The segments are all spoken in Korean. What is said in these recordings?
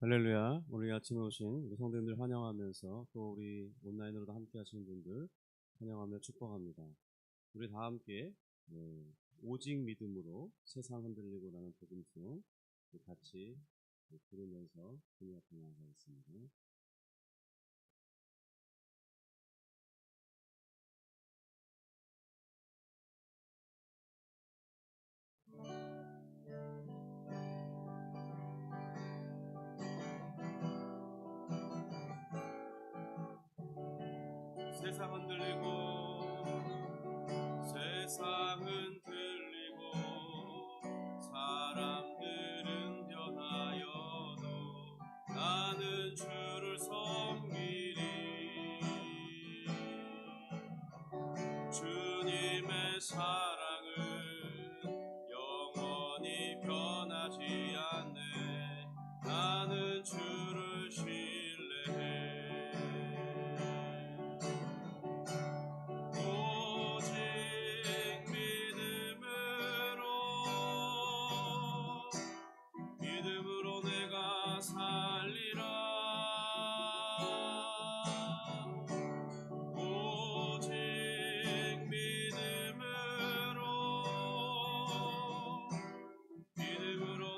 할렐루야. 우리 아침에 오신 우리 성도님들 환영하면서 또 우리 온라인으로도 함께 하시는 분들 환영하며 축복합니다. 우리 다 함께 오직 믿음으로 세상 흔들리고 라는 복음송 같이 들으면서 주님 앞에 나아가겠습니다. 세상 흔들리고 사람들은 변하여도 나는 주를 섬기리. 주님의 사랑은 영원히 변하지 않네. 나는 주를 신뢰해. 오직 믿음으로 내가 살리라. 오직 믿음으로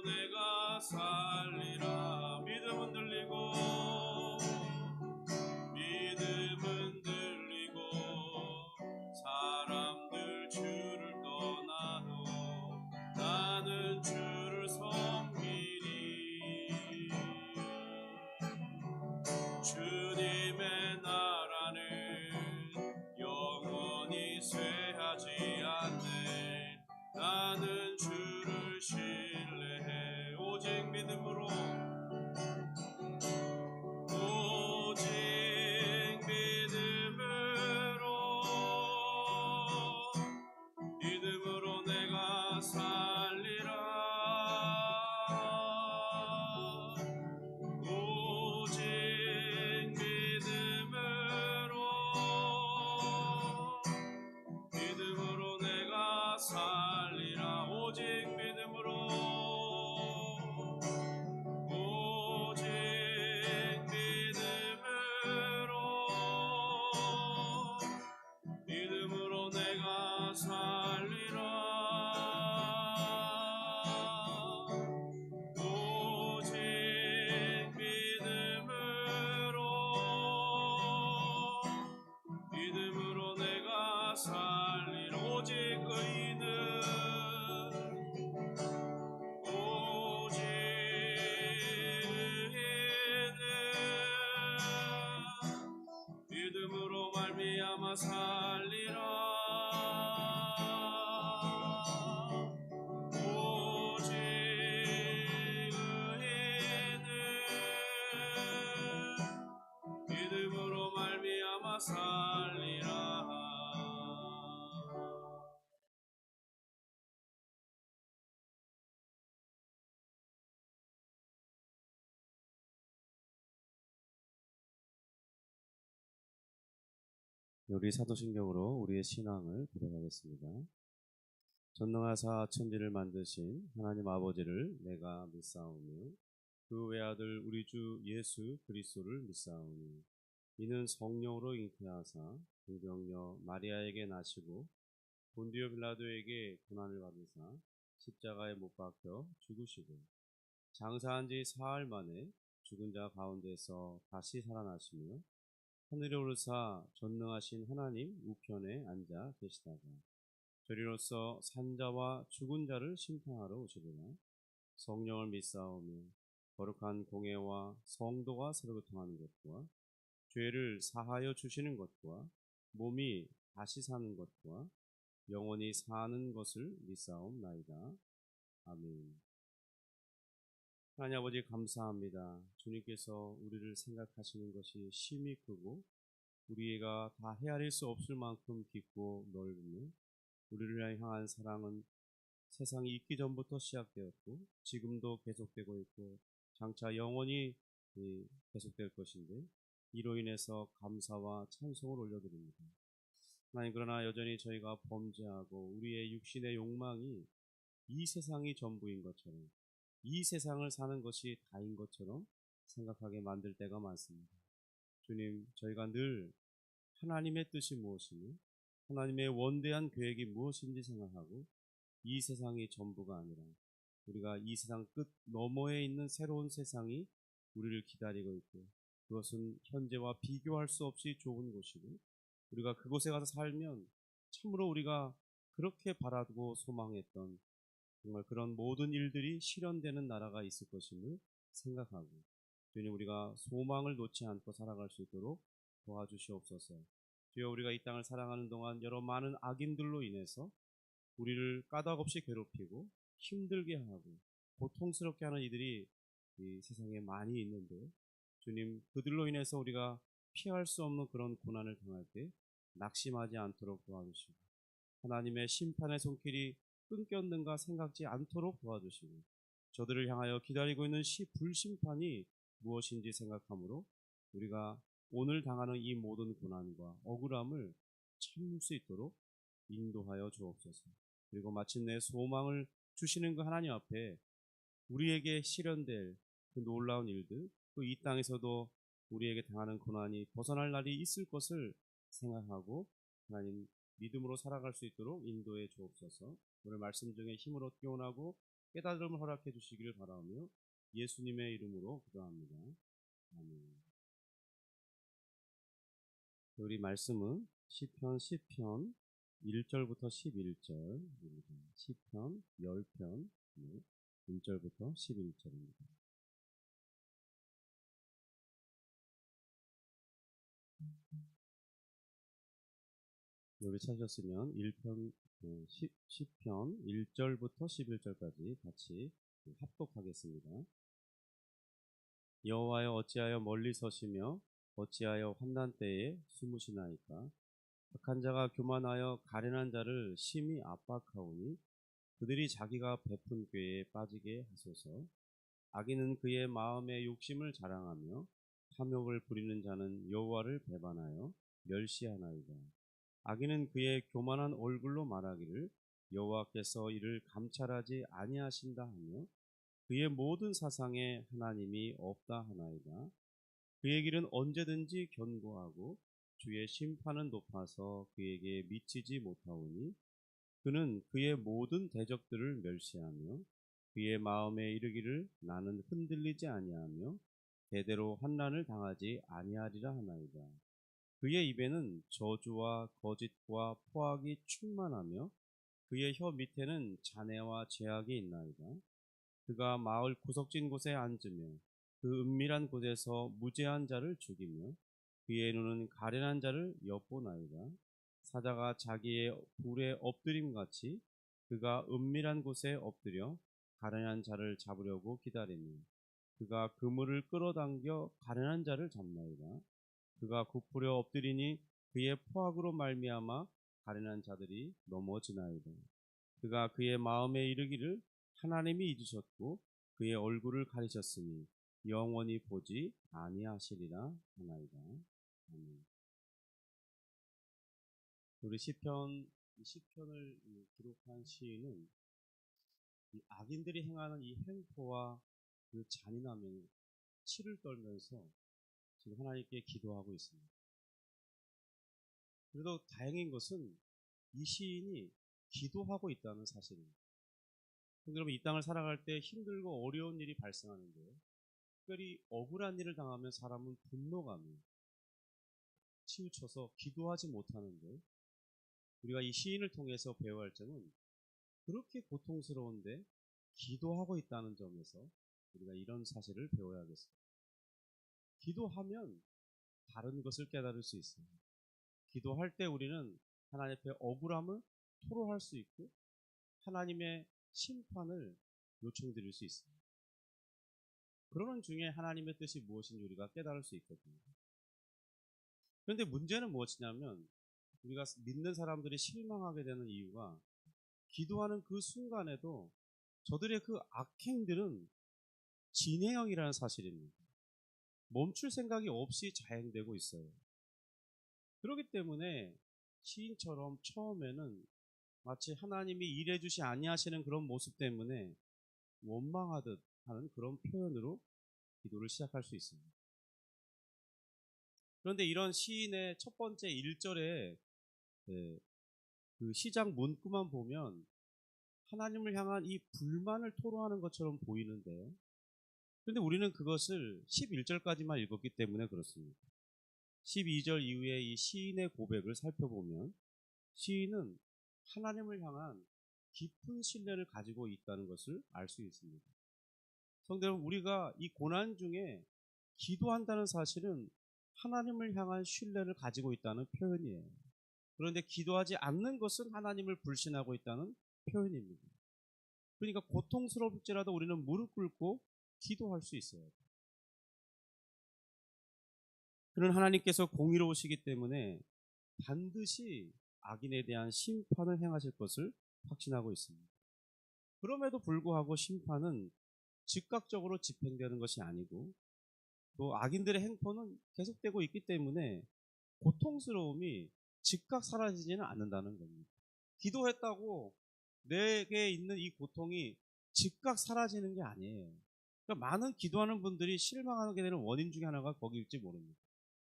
내가 살리라. 믿음은 들리고 사람들 주를 떠나도 나는 주를 섬기리. 주님의 나라는 영원히 쇠하지 않네. 나는 주를 신뢰해. 오직 믿음으로 내가 살리라. 오직 믿음으로 내가 살리라. 오직 믿음으로 내가 살리라. 오직 믿음으로 내가 살리라. 오직 의인은 믿음으로 말미암아 살리라. 오직 의인은 믿음으로 말미암아 살리라. 우리 사도신경으로 우리의 신앙을 고백하겠습니다. 전능하사 천지를 만드신 하나님 아버지를 내가 믿사오며 그 외아들 우리 주 예수 그리스도를 믿사오니 이는 성령으로 잉태하사 동정녀 마리아에게 나시고 본디오 빌라도에게 고난을 받으사 십자가에 못 박혀 죽으시고 장사한 지 사흘 만에 죽은 자 가운데서 다시 살아나시며 하늘에 오르사 전능하신 하나님 우편에 앉아 계시다가 저리로서 산자와 죽은 자를 심판하러 오시리라. 성령을 믿사오며 거룩한 공예와 성도가 서로 교통하는 것과 죄를 사하여 주시는 것과 몸이 다시 사는 것과 영원히 사는 것을 믿사옵나이다. 아멘. 하나님 아버지 감사합니다. 주님께서 우리를 생각하시는 것이 심히 크고 우리가 다 헤아릴 수 없을 만큼 깊고 넓으며 우리를 향한 사랑은 세상이 있기 전부터 시작되었고 지금도 계속되고 있고 장차 영원히 계속될 것인데 이로 인해서 감사와 찬송을 올려드립니다. 하나님, 그러나 여전히 저희가 범죄하고 우리의 육신의 욕망이 이 세상이 전부인 것처럼 이 세상을 사는 것이 다인 것처럼 생각하게 만들 때가 많습니다. 주님, 저희가 늘 하나님의 뜻이 무엇이며 하나님의 원대한 계획이 무엇인지 생각하고 이 세상이 전부가 아니라 우리가 이 세상 끝 너머에 있는 새로운 세상이 우리를 기다리고 있고 그것은 현재와 비교할 수 없이 좋은 곳이고 우리가 그곳에 가서 살면 참으로 우리가 그렇게 바라고 소망했던 정말 그런 모든 일들이 실현되는 나라가 있을 것임을 생각하고 주님 우리가 소망을 놓지 않고 살아갈 수 있도록 도와주시옵소서. 주여 우리가 이 땅을 살아가는 동안 여러 많은 악인들로 인해서 우리를 까닭없이 괴롭히고 힘들게 하고 고통스럽게 하는 이들이 이 세상에 많이 있는데 주님 그들로 인해서 우리가 피할 수 없는 그런 고난을 당할 때 낙심하지 않도록 도와주시고 하나님의 심판의 손길이 끊겼는가 생각지 않도록 도와주시고 저들을 향하여 기다리고 있는 불심판이 무엇인지 생각하므로 우리가 오늘 당하는 이 모든 고난과 억울함을 참을 수 있도록 인도하여 주옵소서. 그리고 마침내 소망을 주시는 그 하나님 앞에 우리에게 실현될 그 놀라운 일들, 또 이 땅에서도 우리에게 당하는 고난이 벗어날 날이 있을 것을 생각하고 하나님 믿음으로 살아갈 수 있도록 인도해 주옵소서. 오늘 말씀 중에 힘을 얻게 원하고 깨달음을 허락해 주시기를 바라며 예수님의 이름으로 기도합니다. 아멘. 우리 말씀은 시편 10편 1절부터 11절입니다. 시편 10편 1절부터 11절입니다. 여기 찾으셨으면 10편 1절부터 11절까지 같이 합독하겠습니다. 여호와여 어찌하여 멀리 서시며 어찌하여 환난 때에 숨으시나이까. 악한 자가 교만하여 가련한 자를 심히 압박하오니 그들이 자기가 베푼 꾀에 빠지게 하소서. 악인은 그의 마음의 욕심을 자랑하며 탐욕을 부리는 자는 여호와를 배반하여 멸시하나이다. 악인은 그의 교만한 얼굴로 말하기를 여호와께서 이를 감찰하지 아니하신다 하며 그의 모든 사상에 하나님이 없다 하나이다. 그의 길은 언제든지 견고하고 주의 심판은 높아서 그에게 미치지 못하오니 그는 그의 모든 대적들을 멸시하며 그의 마음에 이르기를 나는 흔들리지 아니하며 대대로 환난을 당하지 아니하리라 하나이다. 그의 입에는 저주와 거짓과 포악이 충만하며 그의 혀 밑에는 잔해와 죄악이 있나이다. 그가 마을 구석진 곳에 앉으며 그 은밀한 곳에서 무죄한 자를 죽이며 그의 눈은 가련한 자를 엿보나이다. 사자가 자기의 불에 엎드림 같이 그가 은밀한 곳에 엎드려 가련한 자를 잡으려고 기다리며 그가 그물을 끌어당겨 가련한 자를 잡나이다. 그가 굽으려 엎드리니 그의 포악으로 말미암아 가련한 자들이 넘어지나이다. 그가 그의 마음에 이르기를 하나님이 잊으셨고 그의 얼굴을 가리셨으니 영원히 보지 아니하시리라 하나이다. 아멘. 우리 시편을 기록한 시인은 이 악인들이 행하는 이 횡포와 그 잔인함에 치를 떨면서 지금 하나님께 기도하고 있습니다. 그래도 다행인 것은 이 시인이 기도하고 있다는 사실입니다. 여러분 이 땅을 살아갈 때 힘들고 어려운 일이 발생하는데 특별히 억울한 일을 당하면 사람은 분노감이 치우쳐서 기도하지 못하는데 우리가 이 시인을 통해서 배워야 할 점은 그렇게 고통스러운데 기도하고 있다는 점에서 우리가 이런 사실을 배워야겠습니다. 기도하면 다른 것을 깨달을 수 있습니다. 기도할 때 우리는 하나님 앞에 억울함을 토로할 수 있고 하나님의 심판을 요청드릴 수 있습니다. 그러는 중에 하나님의 뜻이 무엇인지 우리가 깨달을 수 있거든요. 그런데 문제는 무엇이냐면 우리가 믿는 사람들이 실망하게 되는 이유가 기도하는 그 순간에도 저들의 그 악행들은 진행형이라는 사실입니다. 멈출 생각이 없이 자행되고 있어요. 그렇기 때문에 시인처럼 처음에는 마치 하나님이 일해주시 아니하시는 그런 모습 때문에 원망하듯 하는 그런 표현으로 기도를 시작할 수 있습니다. 그런데 이런 시인의 첫 번째 1절에 그 시작 문구만 보면 하나님을 향한 이 불만을 토로하는 것처럼 보이는데, 그런데 우리는 그것을 11절까지만 읽었기 때문에 그렇습니다. 12절 이후에 이 시인의 고백을 살펴보면 시인은 하나님을 향한 깊은 신뢰를 가지고 있다는 것을 알 수 있습니다. 성도 여러분, 우리가 이 고난 중에 기도한다는 사실은 하나님을 향한 신뢰를 가지고 있다는 표현이에요. 그런데 기도하지 않는 것은 하나님을 불신하고 있다는 표현입니다. 그러니까 고통스럽지라도 우리는 무릎 꿇고 기도할 수 있어요. 그런 하나님께서 공의로우시기 때문에 반드시 악인에 대한 심판을 행하실 것을 확신하고 있습니다. 그럼에도 불구하고 심판은 즉각적으로 집행되는 것이 아니고, 또 악인들의 행포는 계속되고 있기 때문에 고통스러움이 즉각 사라지지는 않는다는 겁니다. 기도했다고 내게 있는 이 고통이 즉각 사라지는 게 아니에요. 그러니까 많은 기도하는 분들이 실망하게 되는 원인 중에 하나가 거기일지 모릅니다.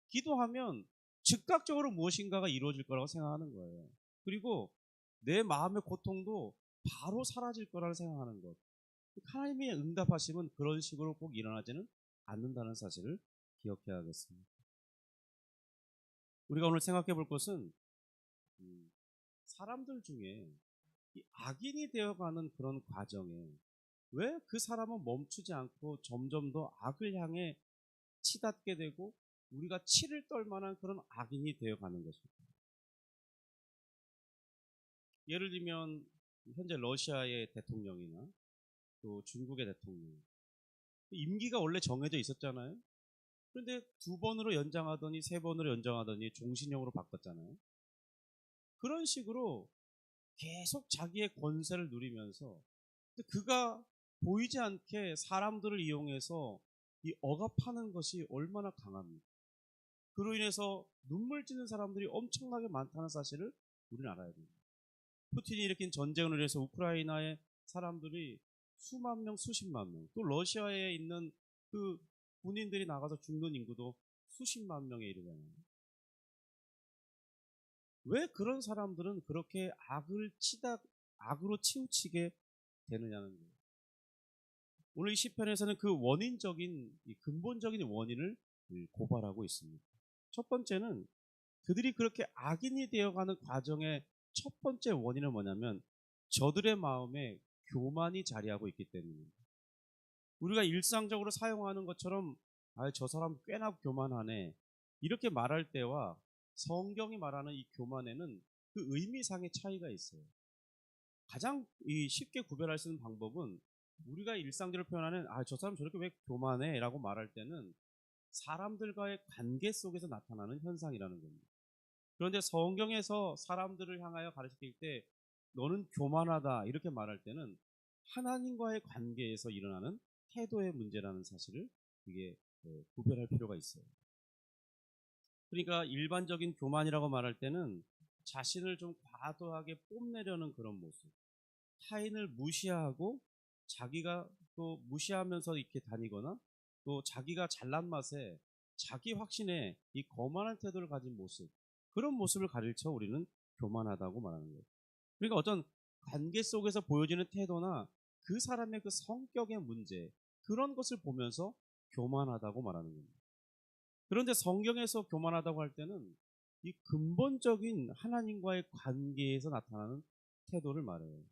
기도하면 즉각적으로 무엇인가가 이루어질 거라고 생각하는 거예요. 그리고 내 마음의 고통도 바로 사라질 거라고 생각하는 것. 하나님의 응답하심은 그런 식으로 꼭 일어나지는 않는다는 사실을 기억해야겠습니다. 우리가 오늘 생각해 볼 것은 사람들 중에 이 악인이 되어가는 그런 과정에 왜 그 사람은 멈추지 않고 점점 더 악을 향해 치닫게 되고 우리가 치를 떨 만한 그런 악인이 되어가는 것입니다. 예를 들면 현재 러시아의 대통령이나 또 중국의 대통령, 임기가 원래 정해져 있었잖아요. 그런데 2번으로 연장하더니 3번으로 연장하더니 종신형으로 바꿨잖아요. 그런 식으로 계속 자기의 권세를 누리면서 그가 보이지 않게 사람들을 이용해서 이 억압하는 것이 얼마나 강합니까? 그로 인해서 눈물 찌는 사람들이 엄청나게 많다는 사실을 우리는 알아야 됩니다. 푸틴이 일으킨 전쟁을 위해서 우크라이나의 사람들이 수만 명, 수십만 명, 또 러시아에 있는 그 군인들이 나가서 죽는 인구도 수십만 명에 이르잖아요. 왜 그런 사람들은 그렇게 악으로 치우치게 되느냐는 거예요. 오늘 이 시편에서는 그 원인적인, 이 근본적인 원인을 고발하고 있습니다. 첫 번째는 그들이 그렇게 악인이 되어가는 과정의 첫 번째 원인은 뭐냐면 저들의 마음에 교만이 자리하고 있기 때문입니다. 우리가 일상적으로 사용하는 것처럼 저 사람 꽤나 교만하네 이렇게 말할 때와 성경이 말하는 이 교만에는 그 의미상의 차이가 있어요. 가장 쉽게 구별할 수 있는 방법은 우리가 일상적으로 표현하는 저 사람 저렇게 왜 교만해 라고 말할 때는 사람들과의 관계 속에서 나타나는 현상이라는 겁니다. 그런데 성경에서 사람들을 향하여 가르칠 때 너는 교만하다 이렇게 말할 때는 하나님과의 관계에서 일어나는 태도의 문제라는 사실을 이게 구별할 필요가 있어요. 그러니까 일반적인 교만이라고 말할 때는 자신을 좀 과도하게 뽐내려는 그런 모습, 타인을 무시하고 자기가 또 무시하면서 이렇게 다니거나 또 자기가 잘난 맛에 자기 확신에 이 거만한 태도를 가진 모습, 그런 모습을 가르쳐 우리는 교만하다고 말하는 거예요. 그러니까 어떤 관계 속에서 보여지는 태도나 그 사람의 그 성격의 문제, 그런 것을 보면서 교만하다고 말하는 겁니다. 그런데 성경에서 교만하다고 할 때는 이 근본적인 하나님과의 관계에서 나타나는 태도를 말해요.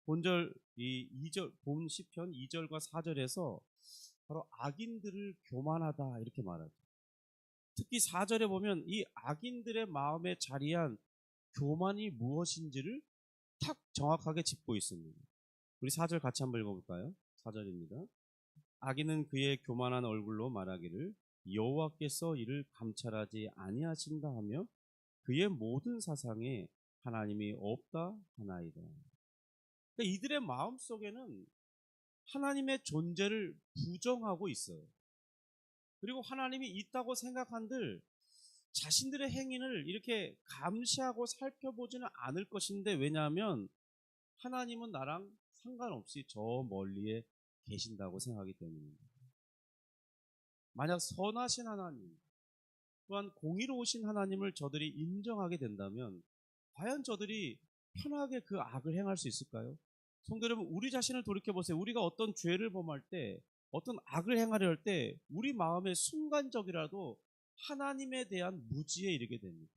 본절 본 시편 2절과 4절에서 바로 악인들을 교만하다 이렇게 말하죠. 특히 4절에 보면 이 악인들의 마음에 자리한 교만이 무엇인지를 탁 정확하게 짚고 있습니다. 우리 4절 같이 한번 읽어볼까요? 4절입니다. 악인은 그의 교만한 얼굴로 말하기를 여호와께서 이를 감찰하지 아니하신다 하며 그의 모든 사상에 하나님이 없다 하나이다. 그러니까 이들의 마음 속에는 하나님의 존재를 부정하고 있어요. 그리고 하나님이 있다고 생각한들 자신들의 행위를 이렇게 감시하고 살펴보지는 않을 것인데, 왜냐하면 하나님은 나랑 상관없이 저 멀리에 계신다고 생각하기 때문입니다. 만약 선하신 하나님, 또한 공의로우신 하나님을 저들이 인정하게 된다면 과연 저들이 편하게 그 악을 행할 수 있을까요? 성도 여러분, 우리 자신을 돌이켜보세요. 우리가 어떤 죄를 범할 때, 어떤 악을 행하려 할 때 우리 마음에 순간적이라도 하나님에 대한 무지에 이르게 됩니다.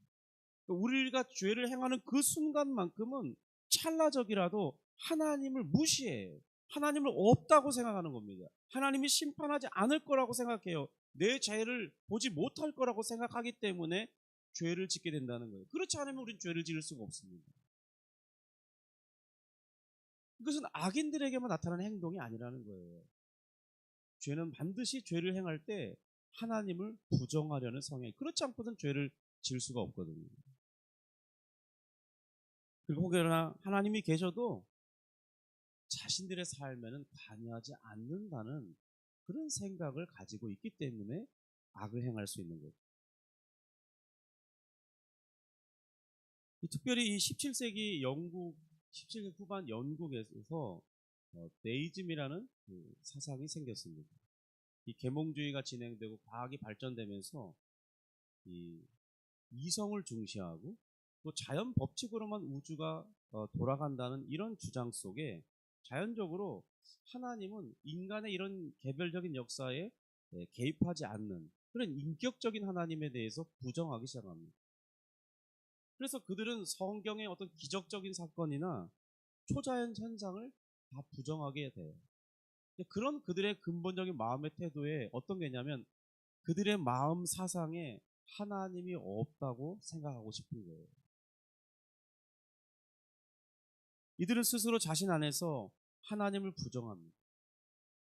우리가 죄를 행하는 그 순간만큼은 찰나적이라도 하나님을 무시해요. 하나님을 없다고 생각하는 겁니다. 하나님이 심판하지 않을 거라고 생각해요. 내 죄를 보지 못할 거라고 생각하기 때문에 죄를 짓게 된다는 거예요. 그렇지 않으면 우리는 죄를 지을 수가 없습니다. 이것은 악인들에게만 나타나는 행동이 아니라는 거예요. 죄는 반드시 죄를 행할 때 하나님을 부정하려는 성향이, 그렇지 않고는 죄를 지을 수가 없거든요. 그리고 혹여나 하나님이 계셔도 자신들의 삶에는 관여하지 않는다는 그런 생각을 가지고 있기 때문에 악을 행할 수 있는 거죠. 특별히 이 17세기 영국, 17세기 후반 영국에서 데이즘이라는 그 사상이 생겼습니다. 이 계몽주의가 진행되고 과학이 발전되면서 이 이성을 중시하고 또 자연 법칙으로만 우주가 돌아간다는 이런 주장 속에 자연적으로 하나님은 인간의 이런 개별적인 역사에 개입하지 않는 그런 인격적인 하나님에 대해서 부정하기 시작합니다. 그래서 그들은 성경의 어떤 기적적인 사건이나 초자연 현상을 다 부정하게 돼요. 그런 그들의 근본적인 마음의 태도에 어떤 게냐면 그들의 마음 사상에 하나님이 없다고 생각하고 싶은 거예요. 이들은 스스로 자신 안에서 하나님을 부정합니다.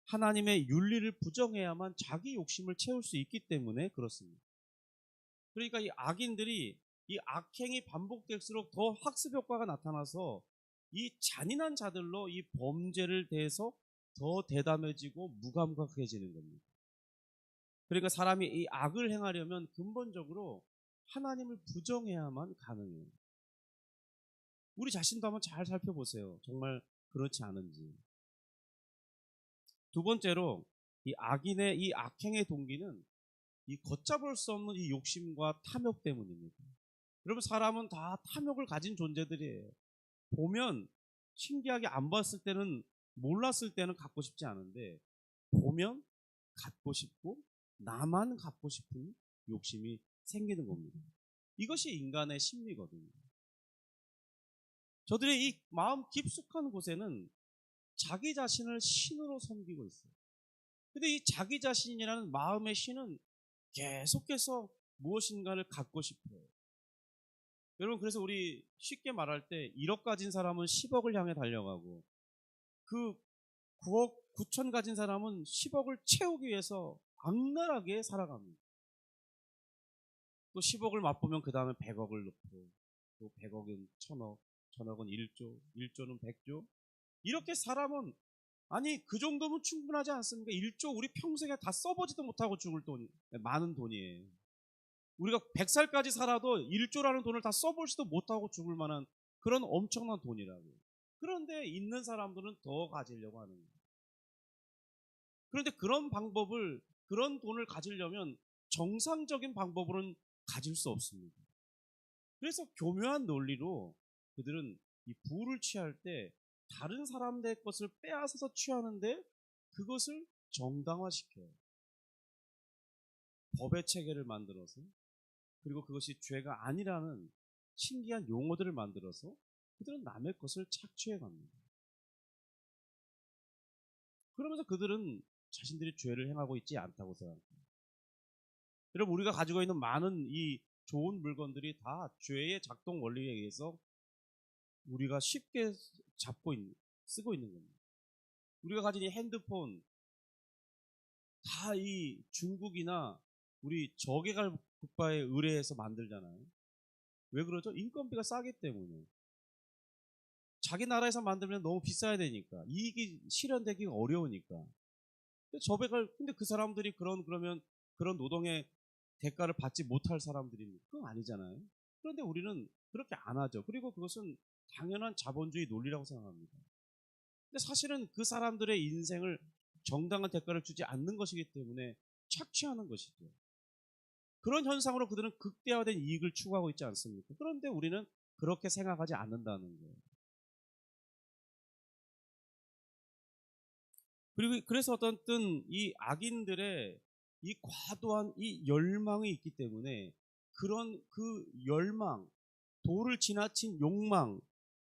하나님의 윤리를 부정해야만 자기 욕심을 채울 수 있기 때문에 그렇습니다. 그러니까 이 악인들이 이 악행이 반복될수록 더 학습 효과가 나타나서 이 잔인한 자들로 이 범죄를 대해서 더 대담해지고 무감각해지는 겁니다. 그러니까 사람이 이 악을 행하려면 근본적으로 하나님을 부정해야만 가능해요. 우리 자신도 한번 잘 살펴보세요. 정말 그렇지 않은지. 두 번째로 이 악인의 이 악행의 동기는 이 걷잡을 수 없는 이 욕심과 탐욕 때문입니다. 여러분, 사람은 다 탐욕을 가진 존재들이에요. 보면 신기하게 안 봤을 때는, 몰랐을 때는 갖고 싶지 않은데 보면 갖고 싶고 나만 갖고 싶은 욕심이 생기는 겁니다. 이것이 인간의 심리거든요. 저들의 이 마음 깊숙한 곳에는 자기 자신을 신으로 섬기고 있어요. 근데 이 자기 자신이라는 마음의 신은 계속해서 무엇인가를 갖고 싶어요. 여러분, 그래서 우리 쉽게 말할 때 1억 가진 사람은 10억을 향해 달려가고 그 9억 9천 가진 사람은 10억을 채우기 위해서 악랄하게 살아갑니다. 또 10억을 맛보면 그 다음에 100억을 넣고 또 100억은 1000억, 1000억은 1조, 1조는 100조. 이렇게 사람은, 아니 그 정도면 충분하지 않습니까? 1조 우리 평생에 다 써보지도 못하고 죽을 돈이 많은 돈이에요. 우리가 100살까지 살아도 1조라는 돈을 다 써보지도 못하고 죽을 만한 그런 엄청난 돈이라고. 그런데 있는 사람들은 더 가지려고 하는 거예요. 그런데 그런 돈을 가지려면 정상적인 방법으로는 가질 수 없습니다. 그래서 교묘한 논리로 그들은 이 부를 취할 때 다른 사람들의 것을 빼앗아서 취하는데 그것을 정당화시켜요. 법의 체계를 만들어서, 그리고 그것이 죄가 아니라는 신기한 용어들을 만들어서 그들은 남의 것을 착취해 갑니다. 그러면서 그들은 자신들이 죄를 행하고 있지 않다고 생각합니다. 여러분, 우리가 가지고 있는 많은 이 좋은 물건들이 다 죄의 작동 원리에 의해서 우리가 쉽게 쓰고 있는 겁니다. 우리가 가진 이 핸드폰 다 이 중국이나 우리 저개발 국가에 의뢰해서 만들잖아요. 왜 그러죠? 인건비가 싸기 때문에. 자기 나라에서 만들면 너무 비싸야 되니까, 이익이 실현되기가 어려우니까. 근데 그 사람들이 그러면 그런 노동의 대가를 받지 못할 사람들입니까? 그건 아니잖아요. 그런데 우리는 그렇게 안 하죠. 그리고 그것은 당연한 자본주의 논리라고 생각합니다. 근데 사실은 그 사람들의 인생을 정당한 대가를 주지 않는 것이기 때문에 착취하는 것이죠. 그런 현상으로 그들은 극대화된 이익을 추구하고 있지 않습니까? 그런데 우리는 그렇게 생각하지 않는다는 거예요. 그리고 그래서 어떤 이 악인들의 이 과도한 이 열망이 있기 때문에 그런 그 열망, 도를 지나친 욕망,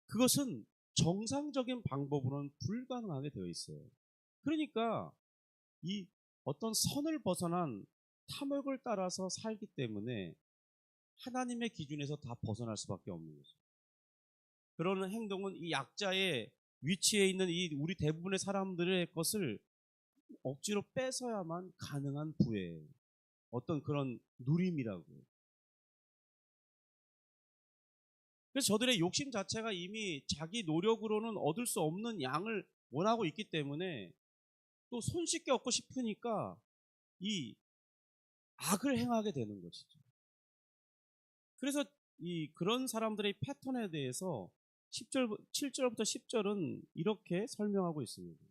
그것은 정상적인 방법으로는 불가능하게 되어 있어요. 그러니까 이 어떤 선을 벗어난 탐욕을 따라서 살기 때문에 하나님의 기준에서 다 벗어날 수밖에 없는 거죠. 그러는 행동은 이 약자의 위치에 있는 이 우리 대부분의 사람들의 것을 억지로 뺏어야만 가능한 부의 어떤 그런 누림이라고. 그래서 저들의 욕심 자체가 이미 자기 노력으로는 얻을 수 없는 양을 원하고 있기 때문에 또 손쉽게 얻고 싶으니까 이 악을 행하게 되는 것이죠. 그래서 이 그런 사람들의 패턴에 대해서 7절부터 10절은 이렇게 설명하고 있습니다.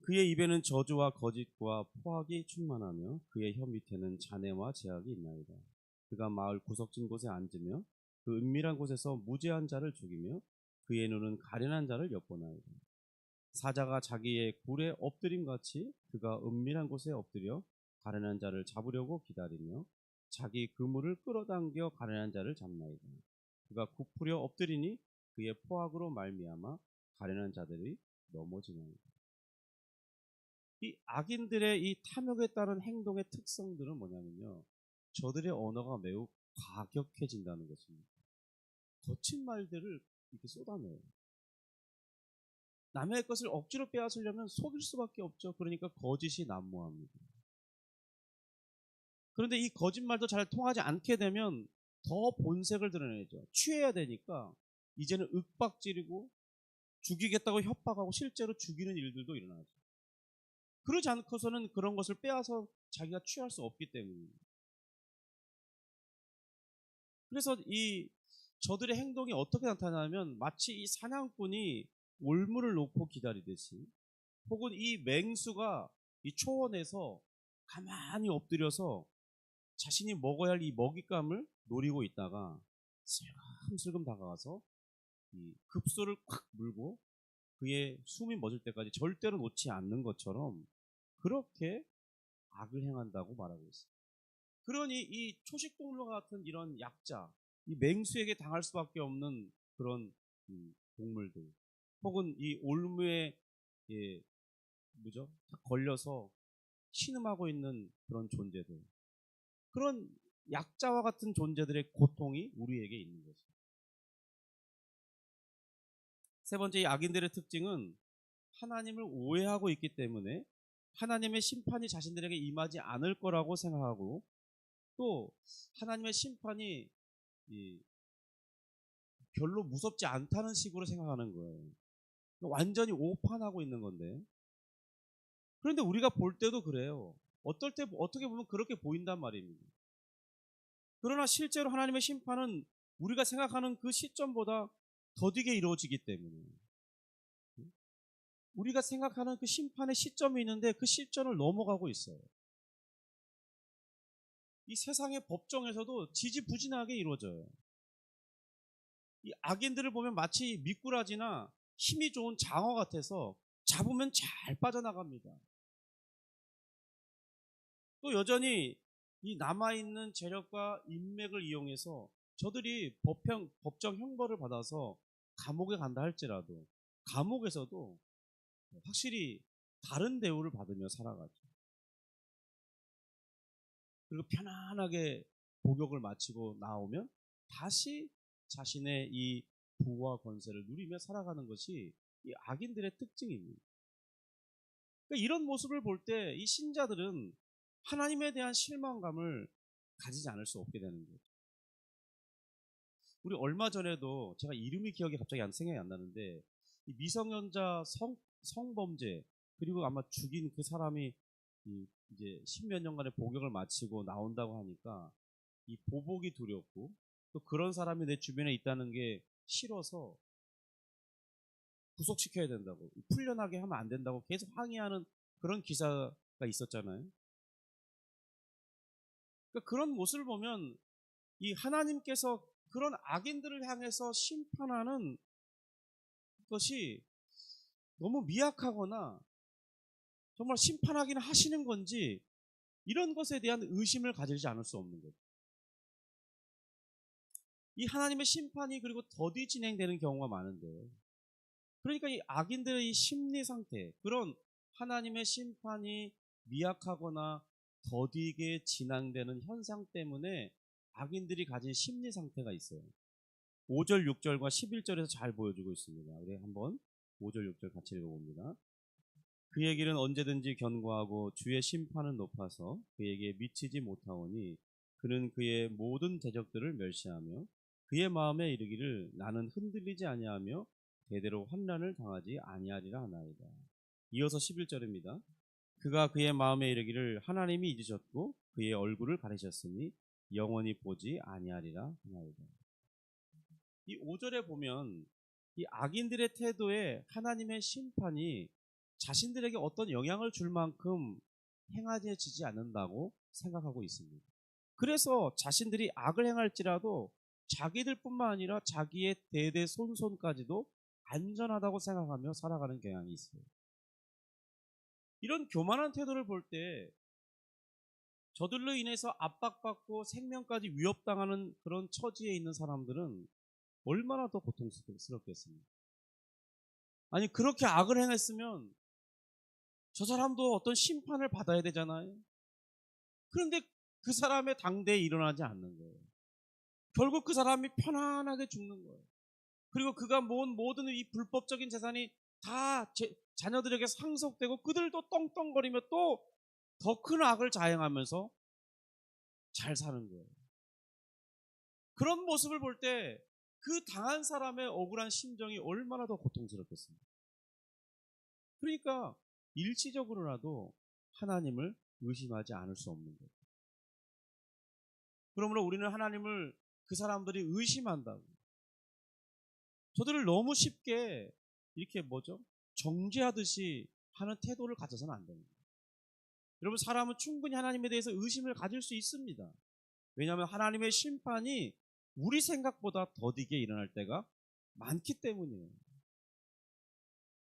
그의 입에는 저주와 거짓과 포악이 충만하며 그의 혀 밑에는 잔해와 제약이 있나이다. 그가 마을 구석진 곳에 앉으며 그 은밀한 곳에서 무죄한 자를 죽이며 그의 눈은 가련한 자를 엿보나이다. 사자가 자기의 굴에 엎드림같이 그가 은밀한 곳에 엎드려 가련한 자를 잡으려고 기다리며 자기 그물을 끌어당겨 가련한 자를 잡나이다. 그가 굽으려 엎드리니 그의 포악으로 말미암아 가련한 자들이 넘어지나이다. 이 악인들의 이 탐욕에 따른 행동의 특성들은 뭐냐면요, 저들의 언어가 매우 과격해진다는 것입니다. 거친 말들을 이렇게 쏟아내요. 남의 것을 억지로 빼앗으려면 속일 수밖에 없죠. 그러니까 거짓이 난무합니다. 그런데 이 거짓말도 잘 통하지 않게 되면 더 본색을 드러내죠. 취해야 되니까 이제는 윽박지르고 죽이겠다고 협박하고 실제로 죽이는 일들도 일어나죠. 그러지 않고서는 그런 것을 빼앗아 자기가 취할 수 없기 때문입니다. 그래서 이 저들의 행동이 어떻게 나타나냐면 마치 이 사냥꾼이 올무를 놓고 기다리듯이, 혹은 이 맹수가 이 초원에서 가만히 엎드려서 자신이 먹어야 할 이 먹잇감을 노리고 있다가 슬금슬금 다가가서 이 급소를 콱 물고 그의 숨이 멎을 때까지 절대로 놓지 않는 것처럼 그렇게 악을 행한다고 말하고 있습니다. 그러니 이 초식동물과 같은 이런 약자, 이 맹수에게 당할 수밖에 없는 그런 동물들, 혹은 이 올무에 딱 걸려서 신음하고 있는 그런 존재들, 그런 약자와 같은 존재들의 고통이 우리에게 있는 거죠. 세 번째, 이 악인들의 특징은 하나님을 오해하고 있기 때문에 하나님의 심판이 자신들에게 임하지 않을 거라고 생각하고, 또 하나님의 심판이 별로 무섭지 않다는 식으로 생각하는 거예요. 완전히 오판하고 있는 건데. 그런데 우리가 볼 때도 그래요. 어떻게 보면 그렇게 보인단 말입니다. 그러나 실제로 하나님의 심판은 우리가 생각하는 그 시점보다 더디게 이루어지기 때문에, 우리가 생각하는 그 심판의 시점이 있는데 그 시점을 넘어가고 있어요. 이 세상의 법정에서도 지지부진하게 이루어져요. 이 악인들을 보면 마치 미꾸라지나 힘이 좋은 장어 같아서 잡으면 잘 빠져나갑니다. 또 여전히 이 남아있는 재력과 인맥을 이용해서 저들이 법정 형벌을 받아서 감옥에 간다 할지라도 감옥에서도 확실히 다른 대우를 받으며 살아가죠. 그리고 편안하게 복역을 마치고 나오면 다시 자신의 이 부와 권세를 누리며 살아가는 것이 이 악인들의 특징입니다. 그러니까 이런 모습을 볼 때 이 신자들은 하나님에 대한 실망감을 가지지 않을 수 없게 되는 거죠. 우리 얼마 전에도 제가 이름이 기억이 갑자기 생각이 안 나는데, 이 미성년자 성범죄, 그리고 아마 죽인 그 사람이 이제 십몇 년간의 복역을 마치고 나온다고 하니까 이 보복이 두렵고 또 그런 사람이 내 주변에 있다는 게 싫어서 구속시켜야 된다고, 풀려나게 하면 안 된다고 계속 항의하는 그런 기사 있었잖아요. 그러니까 그런 모습을 보면 이 하나님께서 그런 악인들을 향해서 심판하는 것이 너무 미약하거나 정말 심판하기는 하시는 건지 이런 것에 대한 의심을 가지지 않을 수 없는 거예요. 이 하나님의 심판이 그리고 더디 진행되는 경우가 많은데, 그러니까 이 악인들의 이 심리 상태, 그런 하나님의 심판이 미약하거나 더디게 진행되는 현상 때문에 악인들이 가진 심리 상태가 있어요. 5절, 6절과 11절에서 잘 보여주고 있습니다. 우리 한번 5절, 6절 같이 읽어봅니다. 그의 길은 언제든지 견고하고 주의 심판은 높아서 그에게 미치지 못하오니 그는 그의 모든 대적들을 멸시하며 그의 마음에 이르기를 나는 흔들리지 아니하며 대대로 환난을 당하지 아니하리라 하나이다. 이어서 11절입니다. 그가 그의 마음에 이르기를 하나님이 잊으셨고 그의 얼굴을 가리셨으니 영원히 보지 아니하리라 하나이다. 이 5절에 보면 이 악인들의 태도에 하나님의 심판이 자신들에게 어떤 영향을 줄 만큼 행하지지 않는다고 생각하고 있습니다. 그래서 자신들이 악을 행할지라도 자기들뿐만 아니라 자기의 대대 손손까지도 안전하다고 생각하며 살아가는 경향이 있어요. 이런 교만한 태도를 볼 때 저들로 인해서 압박받고 생명까지 위협당하는 그런 처지에 있는 사람들은 얼마나 더 고통스럽겠습니까? 아니 그렇게 악을 행했으면 저 사람도 어떤 심판을 받아야 되잖아요. 그런데 그 사람의 당대에 일어나지 않는 거예요. 결국 그 사람이 편안하게 죽는 거예요. 그리고 그가 모은 모든 이 불법적인 재산이 다 자녀들에게 상속되고 그들도 떵떵거리며 또 더 큰 악을 자행하면서 잘 사는 거예요. 그런 모습을 볼 때 그 당한 사람의 억울한 심정이 얼마나 더 고통스럽겠습니까? 그러니까 일시적으로라도 하나님을 의심하지 않을 수 없는 거예요. 그러므로 우리는 하나님을 그 사람들이 의심한다고, 저들을 너무 쉽게 이렇게 정죄하듯이 하는 태도를 가져서는 안 됩니다. 여러분, 사람은 충분히 하나님에 대해서 의심을 가질 수 있습니다. 왜냐하면 하나님의 심판이 우리 생각보다 더디게 일어날 때가 많기 때문이에요.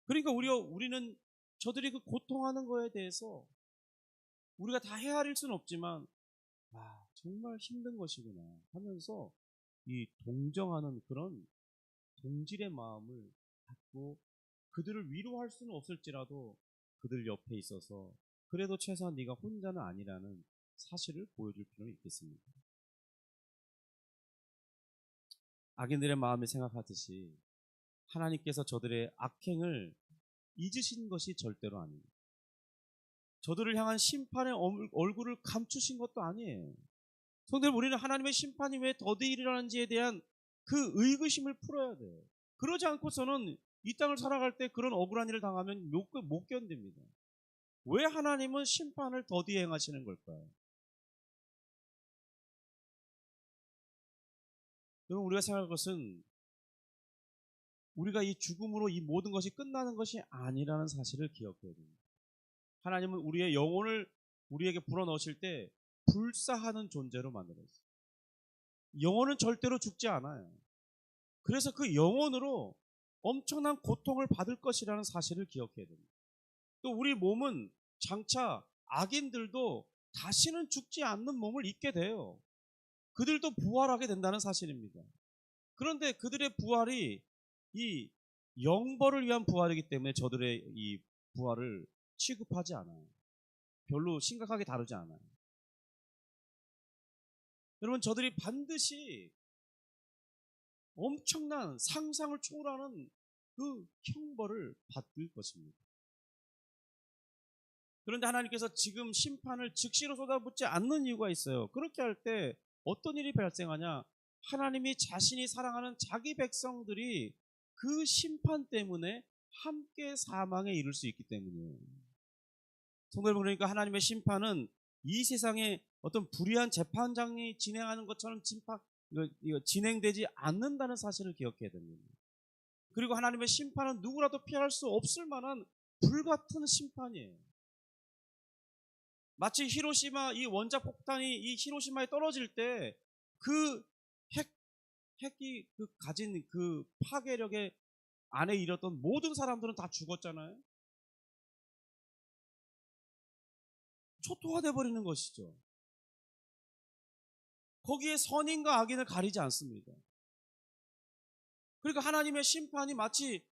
그러니까 우리는 저들이 그 고통하는 거에 대해서 우리가 다 헤아릴 수는 없지만 정말 힘든 것이구나 하면서 이 동정하는 그런 동질의 마음을 갖고 그들을 위로할 수는 없을지라도 그들 옆에 있어서 그래도 최소한 네가 혼자는 아니라는 사실을 보여줄 필요는 있겠습니다. 악인들의 마음이 생각하듯이 하나님께서 저들의 악행을 잊으신 것이 절대로 아닙니다. 저들을 향한 심판의 얼굴을 감추신 것도 아니에요. 성도들, 우리는 하나님의 심판이 왜 더디 일어나는지에 대한 그 의구심을 풀어야 돼요. 그러지 않고서는 이 땅을 살아갈 때 그런 억울한 일을 당하면 못 견딥니다. 왜 하나님은 심판을 더디 행하시는 걸까요? 여러분, 우리가 생각할 것은 우리가 이 죽음으로 이 모든 것이 끝나는 것이 아니라는 사실을 기억해야 됩니다. 하나님은 우리의 영혼을 우리에게 불어넣으실 때 불사하는 존재로 만들었어요. 영혼은 절대로 죽지 않아요. 그래서 그 영혼으로 엄청난 고통을 받을 것이라는 사실을 기억해야 됩니다. 또 우리 몸은 장차 악인들도 다시는 죽지 않는 몸을 입게 돼요. 그들도 부활하게 된다는 사실입니다. 그런데 그들의 부활이 이 영벌을 위한 부활이기 때문에 저들의 이 부활을 취급하지 않아요. 별로 심각하게 다루지 않아요. 여러분, 저들이 반드시 엄청난 상상을 초월하는 그 형벌을 받을 것입니다. 그런데 하나님께서 지금 심판을 즉시로 쏟아붓지 않는 이유가 있어요. 그렇게 할 때 어떤 일이 발생하냐? 하나님이 자신이 사랑하는 자기 백성들이 그 심판 때문에 함께 사망에 이를 수 있기 때문이에요. 성도 여러분, 그러니까 하나님의 심판은 이 세상에 어떤 불의한 재판장이 진행하는 것처럼 이거 진행되지 않는다는 사실을 기억해야 됩니다. 그리고 하나님의 심판은 누구라도 피할 수 없을 만한 불같은 심판이에요. 마치 히로시마 이 원자 폭탄이 이 히로시마에 떨어질 때 그 핵이 그 가진 그 파괴력의 안에 일었던 모든 사람들은 다 죽었잖아요. 초토화돼 버리는 것이죠. 거기에 선인과 악인을 가리지 않습니다. 그러니까 하나님의 심판이 마치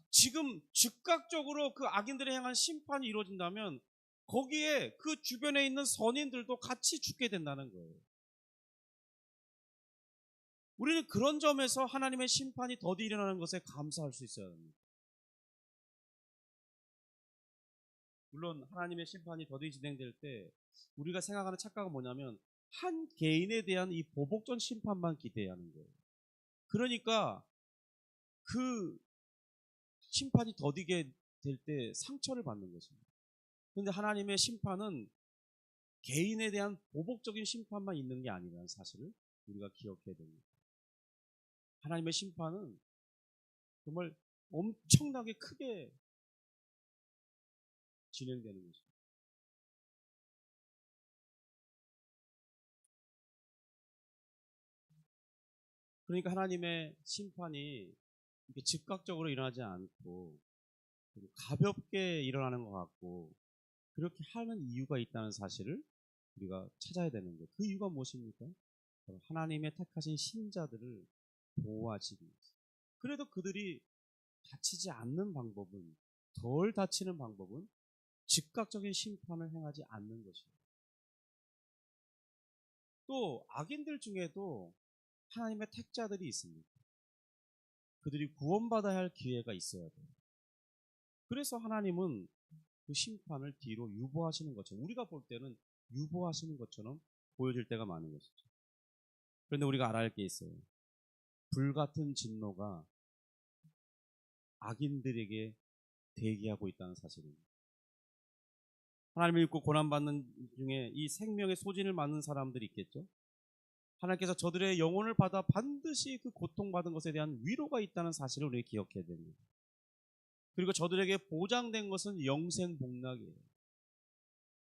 지금 즉각적으로 그 악인들에 향한 심판이 이루어진다면 거기에 그 주변에 있는 선인들도 같이 죽게 된다는 거예요. 우리는 그런 점에서 하나님의 심판이 더디 일어나는 것에 감사할 수 있어야 합니다. 물론 하나님의 심판이 더디 진행될 때 우리가 생각하는 착각은 뭐냐면 한 개인에 대한 이 보복전 심판만 기대하는 거예요. 그러니까 그 심판이 더디게 될 때 상처를 받는 것입니다. 그런데 하나님의 심판은 개인에 대한 보복적인 심판만 있는 게 아니라는 사실을 우리가 기억해야 됩니다. 하나님의 심판은 정말 엄청나게 크게 진행되는 것입니다. 그러니까 하나님의 심판이 이렇게 즉각적으로 일어나지 않고 가볍게 일어나는 것 같고 그렇게 하는 이유가 있다는 사실을 우리가 찾아야 되는 거예요. 그 이유가 무엇입니까? 하나님의 택하신 신자들을 보호하시기 위해서. 그래도 그들이 다치지 않는 방법은, 덜 다치는 방법은 즉각적인 심판을 행하지 않는 것입니다. 또 악인들 중에도 하나님의 택자들이 있습니다. 그들이 구원받아야 할 기회가 있어야 돼요. 그래서 하나님은 그 심판을 뒤로 유보하시는 것처럼, 우리가 볼 때는 유보하시는 것처럼 보여질 때가 많은 것이죠. 그런데 우리가 알아야 할 게 있어요. 불같은 진노가 악인들에게 대기하고 있다는 사실입니다. 하나님을 믿고 고난받는 중에 이 생명의 소진을 맞는 사람들이 있겠죠. 하나님께서 저들의 영혼을 받아 반드시 그 고통받은 것에 대한 위로가 있다는 사실을 우리가 기억해야 됩니다. 그리고 저들에게 보장된 것은 영생 복락이에요.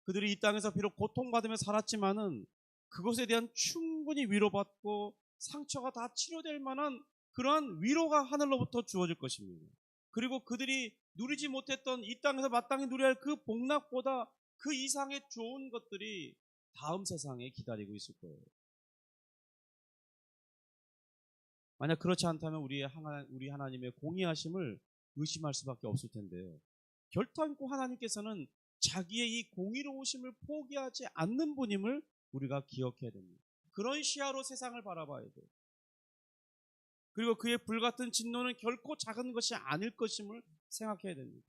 그들이 이 땅에서 비록 고통받으며 살았지만은 그것에 대한 충분히 위로받고 상처가 다 치료될 만한 그러한 위로가 하늘로부터 주어질 것입니다. 그리고 그들이 누리지 못했던 이 땅에서 마땅히 누려야 할 그 복락보다 그 이상의 좋은 것들이 다음 세상에 기다리고 있을 거예요. 만약 그렇지 않다면 우리 하나님의 공의하심을 의심할 수밖에 없을 텐데요. 결단코 하나님께서는 자기의 이 공의로우심을 포기하지 않는 분임을 우리가 기억해야 됩니다. 그런 시야로 세상을 바라봐야 돼요. 그리고 그의 불같은 진노는 결코 작은 것이 아닐 것임을 생각해야 됩니다.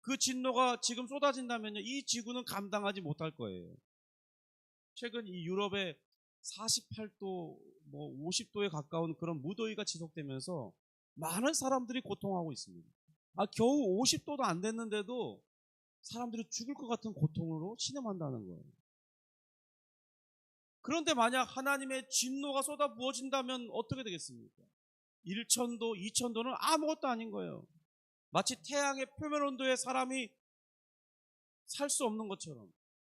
그 진노가 지금 쏟아진다면요, 이 지구는 감당하지 못할 거예요. 최근 이 유럽에 48도, 50도에 가까운 그런 무더위가 지속되면서 많은 사람들이 고통하고 있습니다. 겨우 50도도 안 됐는데도 사람들이 죽을 것 같은 고통으로 신음한다는 거예요. 그런데 만약 하나님의 진노가 쏟아 부어진다면 어떻게 되겠습니까? 1,000도, 2,000도는 아무것도 아닌 거예요. 마치 태양의 표면 온도에 사람이 살 수 없는 것처럼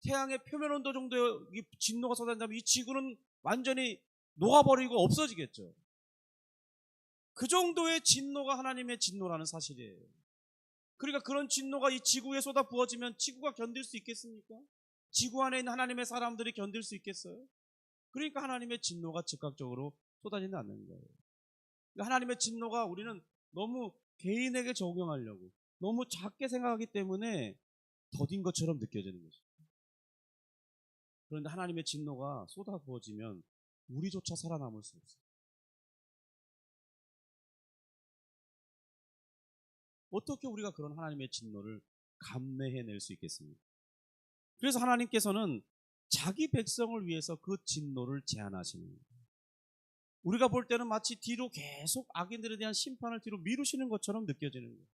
태양의 표면 온도 정도의 진노가 쏟아진다면 이 지구는 완전히 녹아버리고 없어지겠죠. 그 정도의 진노가 하나님의 진노라는 사실이에요. 그러니까 그런 진노가 이 지구에 쏟아 부어지면 지구가 견딜 수 있겠습니까? 지구 안에 있는 하나님의 사람들이 견딜 수 있겠어요? 그러니까 하나님의 진노가 즉각적으로 쏟아지지 않는 거예요. 그러니까 하나님의 진노가 우리는 너무 개인에게 적용하려고 너무 작게 생각하기 때문에 더딘 것처럼 느껴지는 거죠. 그런데 하나님의 진노가 쏟아 부어지면 우리조차 살아남을 수 없어요. 어떻게 우리가 그런 하나님의 진노를 감내해낼 수 있겠습니까? 그래서 하나님께서는 자기 백성을 위해서 그 진노를 제한하시는 거예요. 우리가 볼 때는 마치 뒤로 계속 악인들에 대한 심판을 뒤로 미루시는 것처럼 느껴지는 거예요.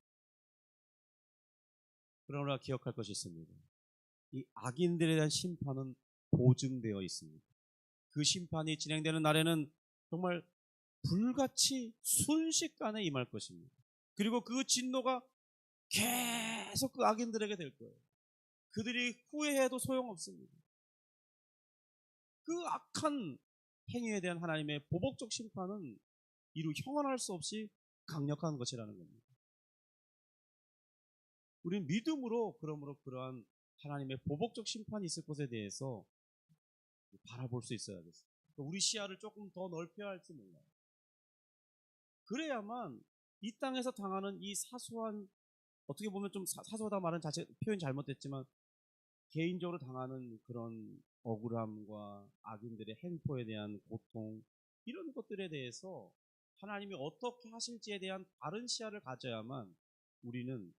그러나 우리가 기억할 것이 있습니다. 이 악인들에 대한 심판은 보증되어 있습니다. 그 심판이 진행되는 날에는 정말 불같이 순식간에 임할 것입니다. 그리고 그 진노가 계속 그 악인들에게 될 거예요. 그들이 후회해도 소용없습니다. 그 악한 행위에 대한 하나님의 보복적 심판은 이루 형언할 수 없이 강력한 것이라는 겁니다. 우리는 믿음으로 그러므로 그러한 하나님의 보복적 심판이 있을 것에 대해서 바라볼 수 있어야겠어요. 우리 시야를 조금 더 넓혀야 할지 몰라요. 그래야만 이 땅에서 당하는 이 사소한, 어떻게 보면 좀 사소하다 말은 자체 표현이 잘못됐지만 개인적으로 당하는 그런 억울함과 악인들의 행포에 대한 고통, 이런 것들에 대해서 하나님이 어떻게 하실지에 대한 바른 시야를 가져야만 우리는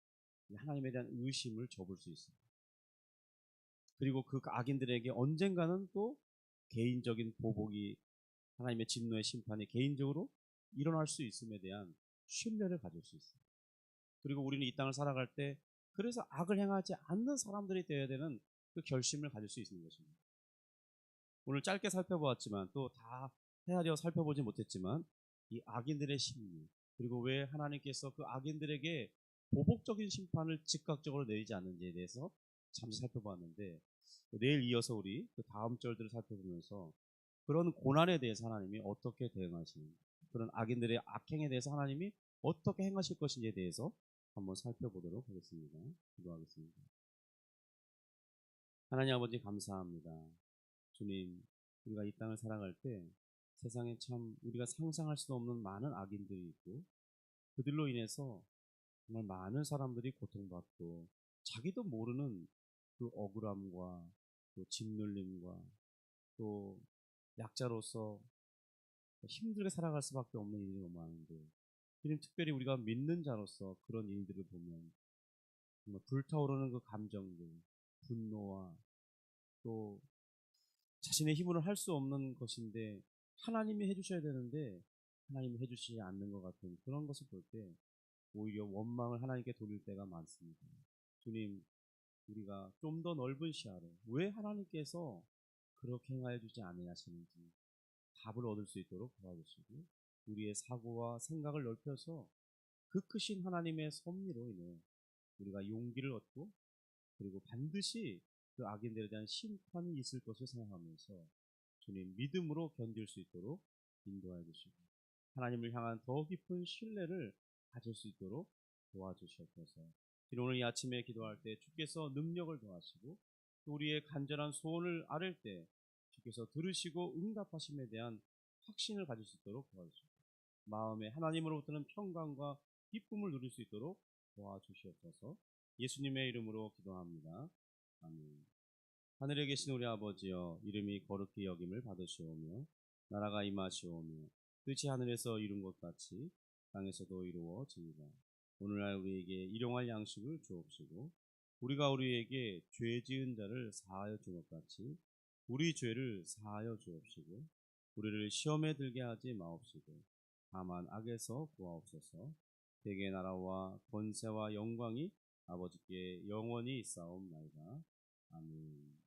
하나님에 대한 의심을 접을 수 있어요. 그리고 그 악인들에게 언젠가는 또 개인적인 보복이, 하나님의 진노의 심판이 개인적으로 일어날 수 있음에 대한 신뢰를 가질 수 있어요. 그리고 우리는 이 땅을 살아갈 때 그래서 악을 행하지 않는 사람들이 되어야 되는 그 결심을 가질 수 있는 것입니다. 오늘 짧게 살펴보았지만 또 다 헤아려 살펴보지 못했지만 이 악인들의 심리, 그리고 왜 하나님께서 그 악인들에게 보복적인 심판을 즉각적으로 내리지 않는지에 대해서 잠시 살펴보았는데, 내일 이어서 우리 그 다음 절들을 살펴보면서 그런 고난에 대해서 하나님이 어떻게 대응하시는지, 그런 악인들의 악행에 대해서 하나님이 어떻게 행하실 것인지에 대해서 한번 살펴보도록 하겠습니다. 기도하겠습니다. 하나님 아버지 감사합니다. 주님, 우리가 이 땅을 살아갈 때 세상에 참 우리가 상상할 수도 없는 많은 악인들이 있고, 그들로 인해서 정말 많은 사람들이 고통받고 자기도 모르는 그 억울함과 또 짓눌림과 또 약자로서 힘들게 살아갈 수밖에 없는 일이 너무 많은데, 특별히 우리가 믿는 자로서 그런 일들을 보면 정말 불타오르는 그 감정들, 분노와 또 자신의 힘으로 할 수 없는 것인데 하나님이 해주셔야 되는데 하나님이 해주시지 않는 것 같은 그런 것을 볼 때 오히려 원망을 하나님께 돌릴 때가 많습니다. 주님, 우리가 좀 더 넓은 시야로 왜 하나님께서 그렇게 행하여 주지 않으시는지 답을 얻을 수 있도록 도와주시고, 우리의 사고와 생각을 넓혀서 그 크신 하나님의 섭리로 인해 우리가 용기를 얻고, 그리고 반드시 그 악인들에 대한 심판이 있을 것을 생각하면서 주님 믿음으로 견딜 수 있도록 인도하여 주시고, 하나님을 향한 더 깊은 신뢰를 가질 수 있도록 도와주시옵소서. 오늘 이 아침에 기도할 때 주께서 능력을 더하시고, 또 우리의 간절한 소원을 아뢰 때 주께서 들으시고 응답하심에 대한 확신을 가질 수 있도록 도와주시고, 마음에 하나님으로부터는 평강과 기쁨을 누릴 수 있도록 도와주시옵소서. 예수님의 이름으로 기도합니다. 아멘. 하늘에 계신 우리 아버지여, 이름이 거룩히 여김을 받으시오며 나라가 임하시오며 뜻이 하늘에서 이룬 것 같이 땅에서도 이루어지이다. 오늘날 우리에게 일용할 양식을 주옵시고, 우리가 우리에게 죄 지은 자를 사하여 준 것 같이 우리 죄를 사하여 주옵시고, 우리를 시험에 들게 하지 마옵시고 다만 악에서 구하옵소서. 대개 나라와 권세와 영광이 아버지께 영원히 있사옵나이다. 아멘.